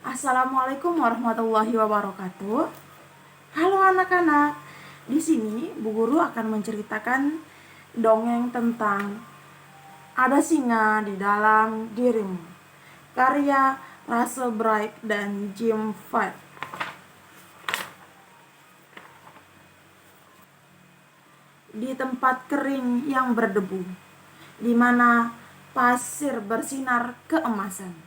Assalamualaikum warahmatullahi wabarakatuh. Halo anak-anak. Di sini Bu Guru akan menceritakan dongeng tentang Ada Singa di Dalam Dirimu. Karya Russell Bright dan Jim Ford. Di tempat kering yang berdebu, di mana pasir bersinar keemasan,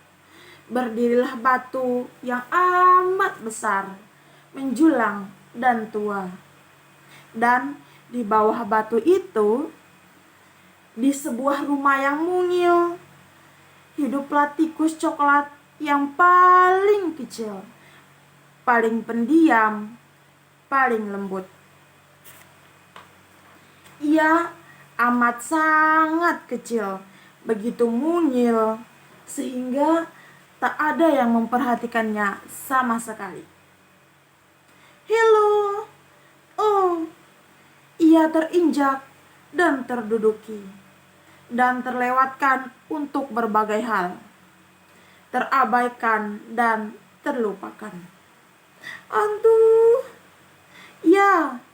berdirilah batu yang amat besar, menjulang dan tua. Dan di bawah batu itu, di sebuah rumah yang mungil, hiduplah tikus coklat yang paling kecil, paling pendiam, paling lembut. Ia amat sangat kecil, begitu mungil, sehingga tak ada yang memperhatikannya sama sekali. Hello, oh, ia terinjak dan terduduki, dan terlewatkan untuk berbagai hal, terabaikan dan terlupakan. Aduh, ya,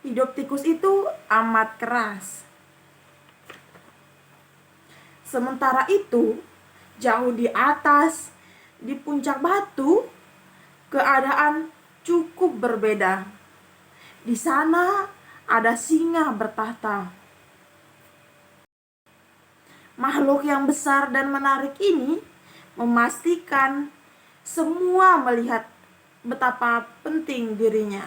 hidup tikus itu amat keras. Sementara itu, jauh di atas, di puncak batu, keadaan cukup berbeda. Di sana ada singa bertahta. Makhluk yang besar dan menarik ini memastikan semua melihat betapa penting dirinya.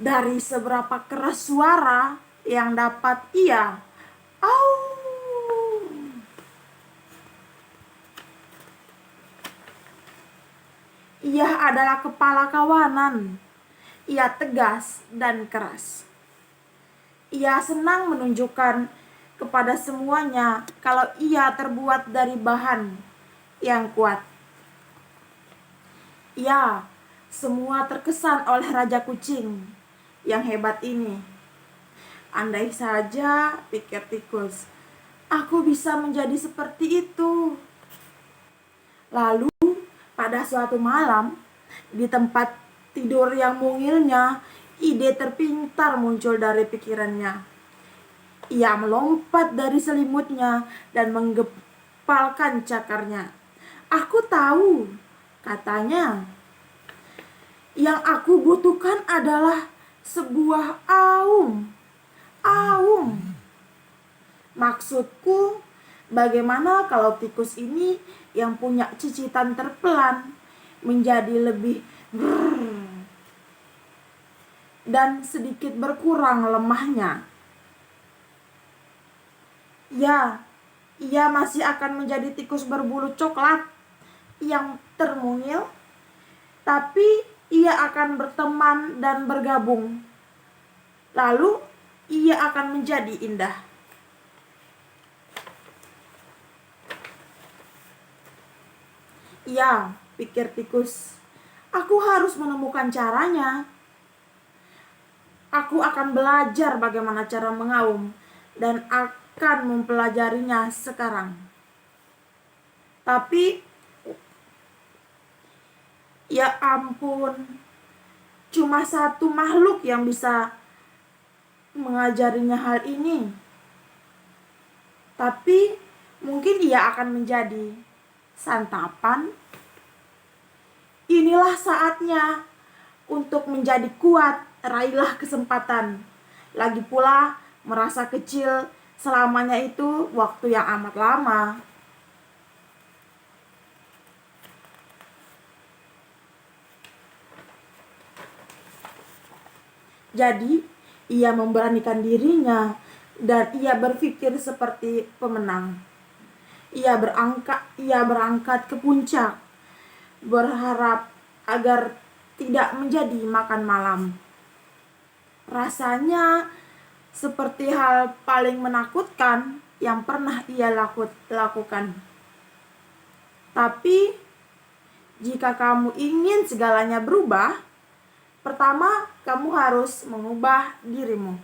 Dari seberapa keras suara yang dapat ia Ia adalah kepala kawanan. Ia tegas dan keras. Ia senang menunjukkan kepada semuanya kalau ia terbuat dari bahan yang kuat. Ya, semua terkesan oleh Raja Kucing yang hebat ini. Andai saja, pikir tikus, aku bisa menjadi seperti itu. Lalu, pada suatu malam, di tempat tidur yang mungilnya, ide terpintar muncul dari pikirannya. Ia melompat dari selimutnya dan menggepalkan cakarnya. Aku tahu, katanya. Yang aku butuhkan adalah sebuah aum. Maksudku, bagaimana kalau tikus ini yang punya cicitan terpelan menjadi lebih dan sedikit berkurang lemahnya? Ya, ia masih akan menjadi tikus berbulu coklat yang termungil, tapi ia akan berteman dan bergabung. Lalu ia akan menjadi indah. Ya, pikir tikus, aku harus menemukan caranya. Aku akan belajar bagaimana cara mengaum dan akan mempelajarinya sekarang. Tapi, ya ampun, cuma satu makhluk yang bisa mengajarinya hal ini. Tapi, mungkin ia akan menjadi santapan. Inilah saatnya untuk menjadi kuat. Raihlah kesempatan. Lagi pula merasa kecil selamanya itu waktu yang amat lama. Jadi ia memberanikan dirinya dan ia berpikir seperti pemenang. Ia berangkat ke puncak, berharap agar tidak menjadi makan malam. Rasanya seperti hal paling menakutkan yang pernah ia lakukan. Tapi Jika kamu ingin segalanya berubah, pertama kamu harus mengubah dirimu.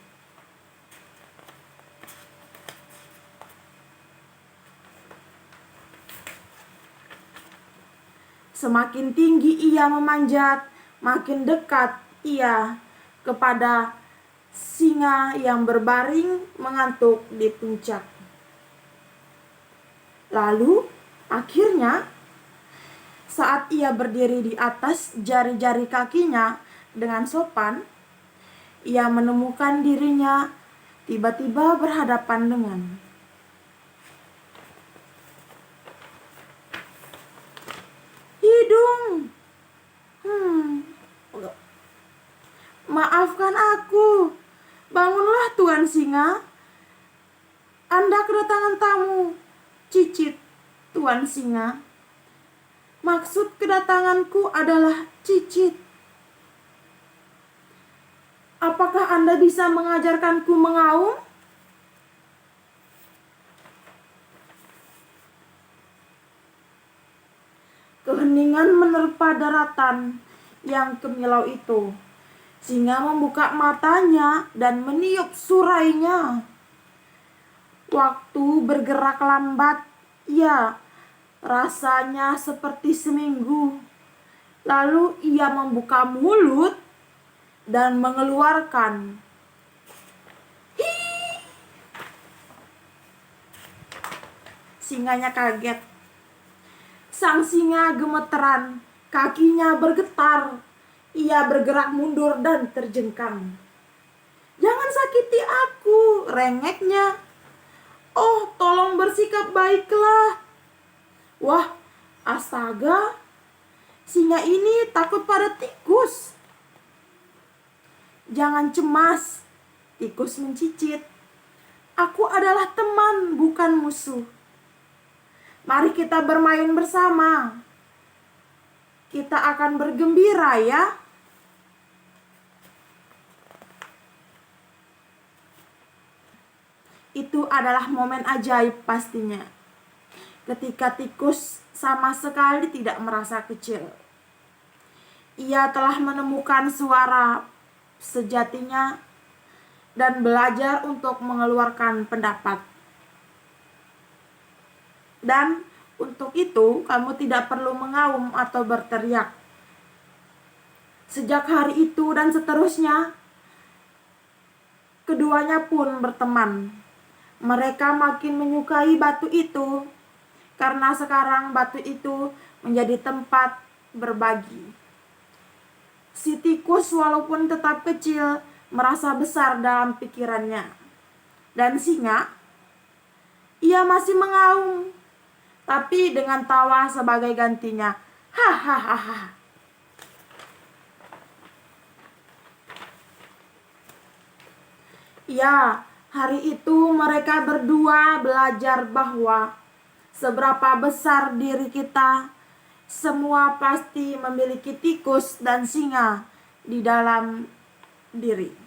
Semakin tinggi ia memanjat, makin dekat ia kepada singa yang berbaring mengantuk di puncak. Lalu, akhirnya, saat ia berdiri di atas jari-jari kakinya dengan sopan, ia menemukan dirinya tiba-tiba berhadapan dengan hidung. Maafkan aku. Bangunlah Tuan Singa. Anda kedatangan tamu. Cicit Tuan Singa. Maksud kedatanganku adalah Cicit. Apakah Anda bisa mengajarkanku mengaum? Keheningan menerpa daratan yang kemilau itu. Singa membuka matanya dan meniup surainya. Waktu bergerak lambat, ya, rasanya seperti seminggu. Lalu ia membuka mulut dan mengeluarkan. Hii! Singanya kaget. Sang singa gemeteran, kakinya bergetar. Ia bergerak mundur dan terjengkang. Jangan sakiti aku, rengeknya. Oh, tolong bersikap baiklah. Wah, astaga. Singa ini takut pada tikus. Jangan cemas, tikus mencicit. Aku adalah teman, bukan musuh. Mari kita bermain bersama. Kita akan bergembira ya. Itu adalah momen ajaib pastinya. Ketika tikus sama sekali tidak merasa kecil. Ia telah menemukan suara sejatinya dan belajar untuk mengeluarkan pendapat. Dan untuk itu kamu tidak perlu mengaum atau berteriak. Sejak hari itu dan seterusnya, keduanya pun berteman. Mereka makin menyukai batu itu karena sekarang batu itu menjadi tempat berbagi. Si tikus walaupun tetap kecil merasa besar dalam pikirannya. Dan singa, ia masih mengaum, tapi dengan tawa sebagai gantinya. Hahaha. Ya, hari itu mereka berdua belajar bahwa seberapa besar diri kita, semua pasti memiliki tikus dan singa di dalam diri.